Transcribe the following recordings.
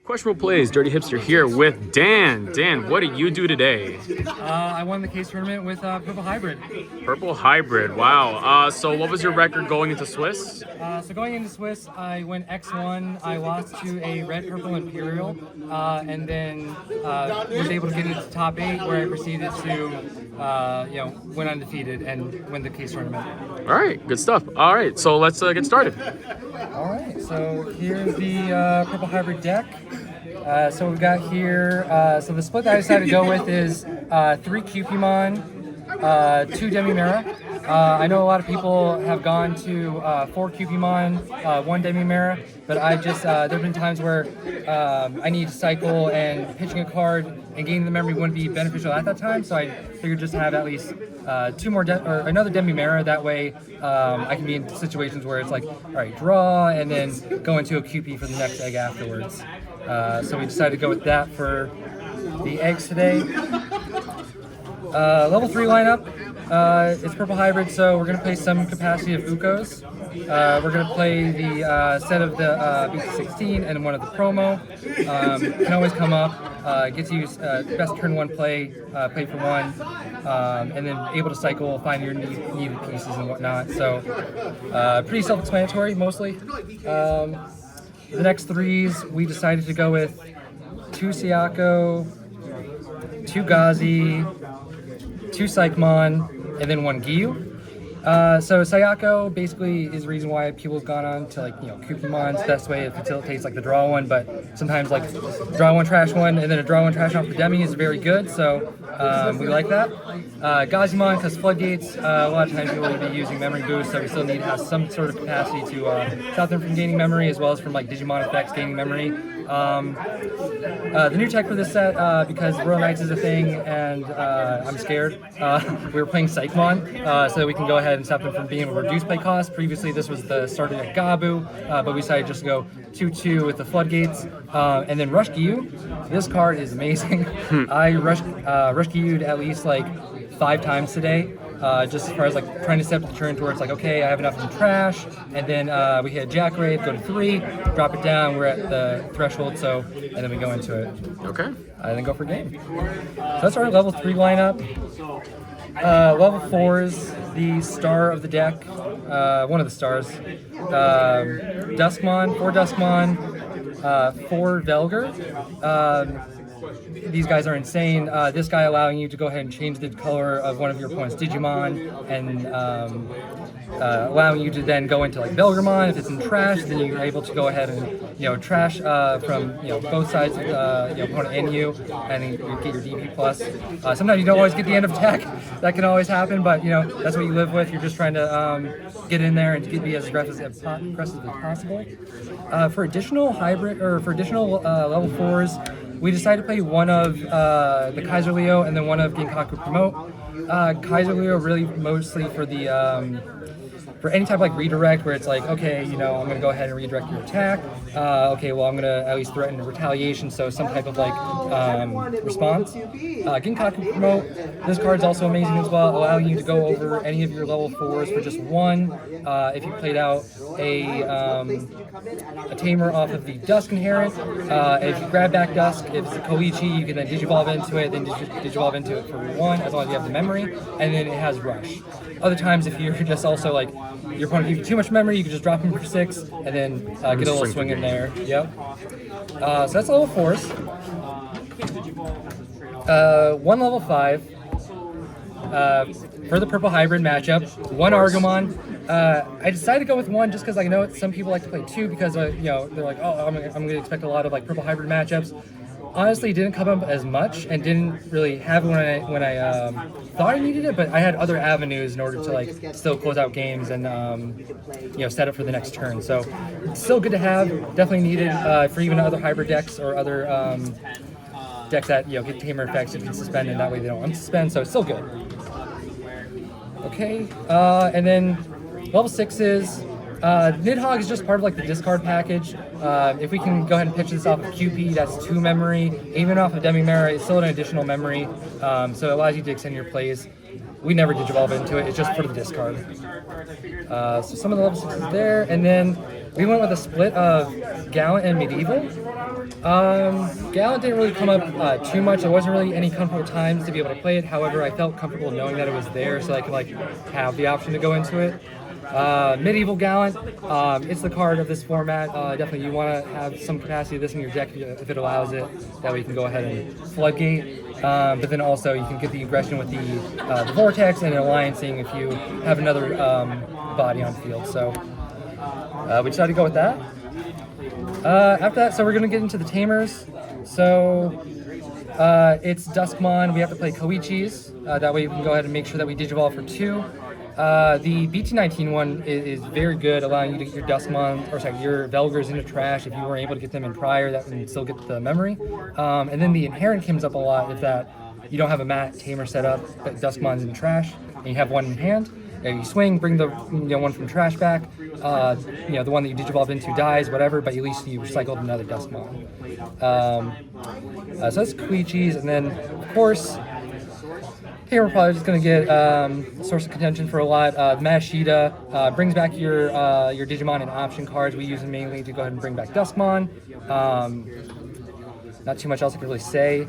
Questionable Plays, Dirty Hipster here with Dan. Dan, what did you do today? I won the case tournament with Purple Hybrid. Purple Hybrid, wow. So what was your record going into Swiss? So going into Swiss, I went X1. I lost to a Red Purple Imperial, and then was able to get into the top 8, where I proceeded to win undefeated and win the case tournament. All right, good stuff. All right, so let's get started. All right, so here's the Purple Hybrid deck. So we've got here, so the split that I decided to go with is 3 Cupimon, 2 Demimera. I know a lot of people have gone to 4 Cupimon, 1 Demimera, but I just, there have been times where I need to cycle and pitching a card and gaining the memory wouldn't be beneficial at that time, so I figured just have at least 2 more, or another Demimera. That way I can be in situations where it's like, all right, draw, and then go into a QP for the next egg afterwards. So we decided to go with that for the eggs today. Level 3 lineup, it's Purple Hybrid, so we're going to play some capacity of Ukos. We're going to play the set of the BT16 and one of the promo. Can always come up, get to use best turn 1 play, play for 1, and then able to cycle, find your needed pieces and whatnot. So pretty self-explanatory mostly. The next 3s, we decided to go with 2 Sayako, 2 Gazi, 2 Psychmon, and then 1 Gyu. So Sayako basically is the reason why people have gone on to Cupimon. It's the best way it facilitates the draw 1, but sometimes draw 1, trash 1, and then a draw 1, trash 1 for Demi is very good, so we like that. Gazimon, because floodgates, a lot of times people will be using memory boost, so we still need to have some sort of capacity to stop them from gaining memory, as well as from Digimon effects gaining memory. The new tech for this set, because Royal Knights is a thing and I'm scared, we were playing Psychmon, so that we can go ahead and stop them from being able to reduce play cost. Previously this was the started at Gabu, but we decided just to go 2-2 with the floodgates, and then Rush Gyu. This card is amazing. I Rush Gyu'd at least 5 times today. Just as far as trying to set up the turn to where it's okay, I have enough in trash, and then we hit Jack Raid, go to 3, drop it down, we're at the threshold, and then we go into it. Okay. And then go for game. So that's our level 3 lineup. Level 4's the star of the deck, one of the stars. Duskmon, 4 Duskmon, 4 Velger. These guys are insane. This guy allowing you to go ahead and change the color of one of your opponent's Digimon, and allowing you to then go into Velgermon. If it's in trash, then you're able to go ahead and trash from both sides of the opponent and you, and you get your DP plus. Sometimes you don't always get the end of attack. That can always happen, but that's what you live with. You're just trying to get in there and be as aggressive as possible. For additional hybrid, or for additional level 4s, we decided to play one of the Kaiser Leo and then one of Ginkaku Promote. Kaiser Leo really mostly for the for any type of redirect where it's okay, I'm going to go ahead and redirect your attack. Okay, well, I'm going to at least threaten a retaliation, so some type of response. Ginkaku Promote, this card's also amazing as well, allowing you to go over any of your level 4s for just 1. If you played out a tamer off of the Dusk Inherent, if you grab back Dusk, if it's a Koichi, you can then Digivolve into it, then Digivolve into it for 1, as long as you have the memory, and then it has Rush. Other times, if you're just also your opponent gives you too much memory, you can just drop him for 6, and then get a little swing in there. Yep. So that's level 4s. 1 level 5. For the Purple Hybrid matchup, 1 Argomon. I decided to go with 1 just because I know some people like to play 2 because they're oh, I'm going to expect a lot of Purple Hybrid matchups. Honestly, it didn't come up as much and didn't really have it when I thought I needed it, but I had other avenues in order to still close out games and set up for the next turn. So it's still good to have. Definitely needed for even other hybrid decks or other decks that get tamer effects. You can suspend, and that way they don't unsuspend. So it's still good. Okay, and then level 6 is Nidhogg is just part of the discard package. If we can go ahead and pitch this off of QP, that's 2 memory. Even off of Demimera, it's still an additional memory. So it allows you to extend your plays. We never Digivolve into it, it's just for the discard. So some of the level 6s there, and then we went with a split of Gallant and Medieval. Gallant didn't really come up too much. There wasn't really any comfortable times to be able to play it. However, I felt comfortable knowing that it was there, so I could like have the option to go into it. Medieval Gallant, it's the card of this format. Definitely, you want to have some capacity of this in your deck if it allows it. That way, you can go ahead and floodgate. But then also, you can get the aggression with the vortex and alliancing if you have another body on field. So we decided to go with that. After that, so we're going to get into the tamers. So it's Duskmon. We have to play Koichis. That way we can go ahead and make sure that we Digivolve for 2. The BT19 one is very good, allowing you to get your Duskmon, or sorry, your Velgers into trash if you weren't able to get them in prior, that can still get the memory. And then the inherent comes up a lot if that you don't have a mat tamer set up, but Duskmon's in trash, and you have one in hand. You swing, bring the one from trash back. The one that you Digivolved into dies, whatever, but at least you recycled another Duskmon. So that's Koichis, and then of course, here we're probably just gonna get source of contention for a lot. Mashida brings back your Digimon and option cards. We use them mainly to go ahead and bring back Duskmon. Not too much else I can really say.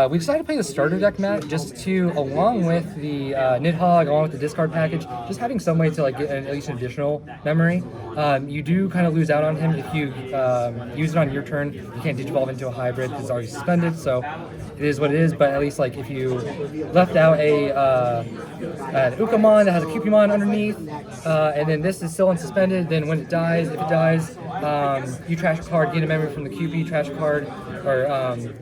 We decided to play the starter deck mat just to, along with the Nidhogg, along with the discard package, just having some way to like get at least an additional memory. You do kind of lose out on him if you use it on your turn. You can't Digivolve into a hybrid because it's already suspended, so it is what it is. But at least like if you left out an Ukamon that has a Cupimon underneath, and then this is still unsuspended, then when it dies, if it dies, you trash a card, gain a memory from the QP, trash a card, or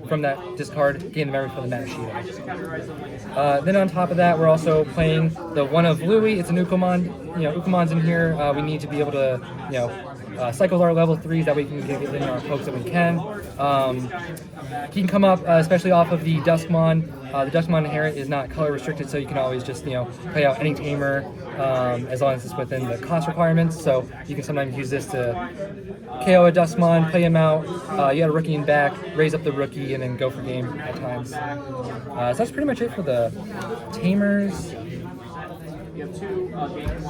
from that discard, gain the memory from the Mashida. Then on top of that, we're also playing the one of Louis. It's an Ukamon. Ukamon's in here. We need to be able to, cycle our level 3s. That way we can get in our pokes that we can. He can come up, especially off of the Duskmon. The Duskmon inherent is not color restricted, so you can always just, play out any tamer as long as it's within the cost requirements. So you can sometimes use this to KO a Duskmon, play him out. You got a rookie in back, raise up the rookie, and then go for game at times. So that's pretty much it for the tamers.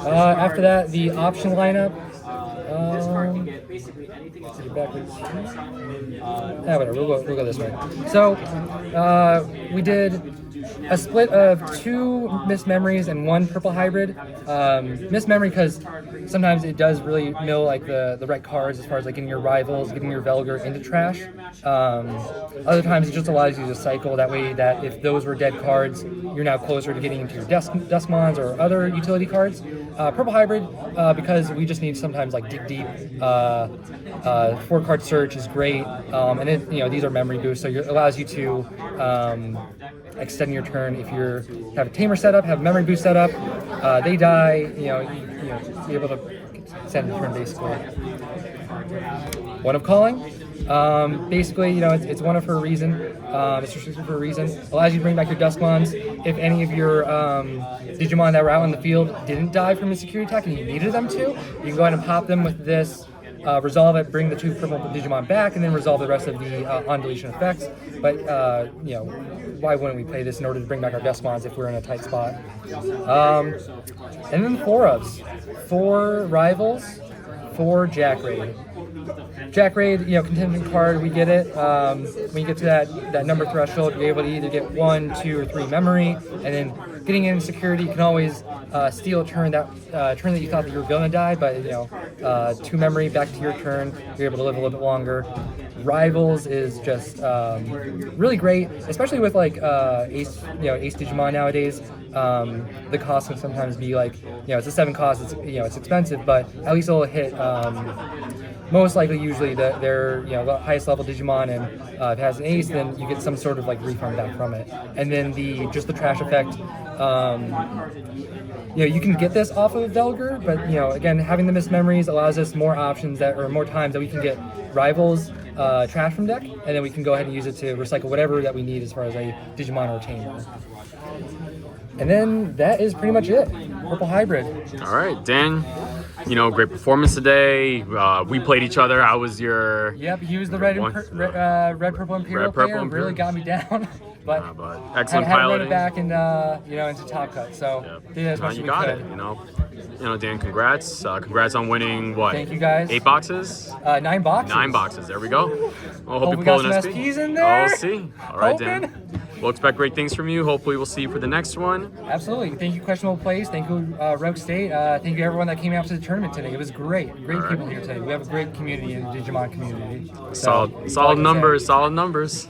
After that, the option lineup. Whatever, we'll go this way. So, we did a split of 2 missed memories and 1 purple hybrid. Missed memory because sometimes it does really mill like the right cards as far as like getting your rivals, getting your Velger into trash. Other times it just allows you to cycle, that way that if those were dead cards, you're now closer to getting into your Duskmons or other utility cards. Purple hybrid, because we just need sometimes like dig deep. 4-card search is great, and it, these are memory boosts, so it allows you to extend your turn. If you have a tamer set up, have a memory boost set up, they die, you be able to extend the turn basically. One of Calling, basically, it's one of for a reason. It's restricted for a reason. Allows you to bring back your Duskmons. If any of your Digimon that were out in the field didn't die from a security attack and you needed them to, you can go ahead and pop them with this. Resolve it, bring the 2 purple Digimon back, and then resolve the rest of the on-deletion effects. But, why wouldn't we play this in order to bring back our Duskmons if we're in a tight spot? And then 4 ofs. 4 rivals, 4 Jack Raid. Jack Raid, contingent card, we get it. When you get to that number threshold, you're able to either get 1, 2, or 3 memory, and then getting into security, you can always steal a turn that you thought that you were gonna die, but 2 memory back to your turn, you're able to live a little bit longer. Rivals is just really great, especially with like Ace Digimon nowadays. The cost can sometimes be like, it's a 7 cost, it's expensive, but at least it'll hit most likely usually their the highest level Digimon, and if it has an ace, then you get some sort of like refund back from it. And then the trash effect, you can get this off of Velger, but again, having the missed memories allows us more options or more times that we can get rivals trash from deck, and then we can go ahead and use it to recycle whatever that we need as far as a Digimon or a tamer. And then that is pretty much it. Purple hybrid. All right, Dan. Great performance today. We played each other. I was your... Yep, he was the red purple Imperial player. Really got me down. but excellent had to run piloting. it back and into top cut. So did as much as we could. You got it. Dan, congrats. Congrats on winning what? Thank you, guys. 8 boxes? 9 boxes. 9 boxes. There we go. Well, hope Hope you we pull got an some SP. SPs in there. We'll see. All right, Hoping. Dan. We'll expect great things from you. Hopefully, we'll see you for the next one. Absolutely. Thank you, Questionable Plays. Thank you, Rogue State. Thank you, everyone that came out to the tournament today. It was great. Great people here today. We have a great community in the Digimon community. Solid numbers. Solid numbers.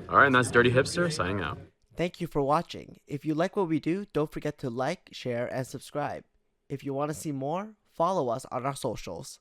All right, and that's Dirty Hipster signing out. Thank you for watching. If you like what we do, don't forget to like, share, and subscribe. If you want to see more, follow us on our socials.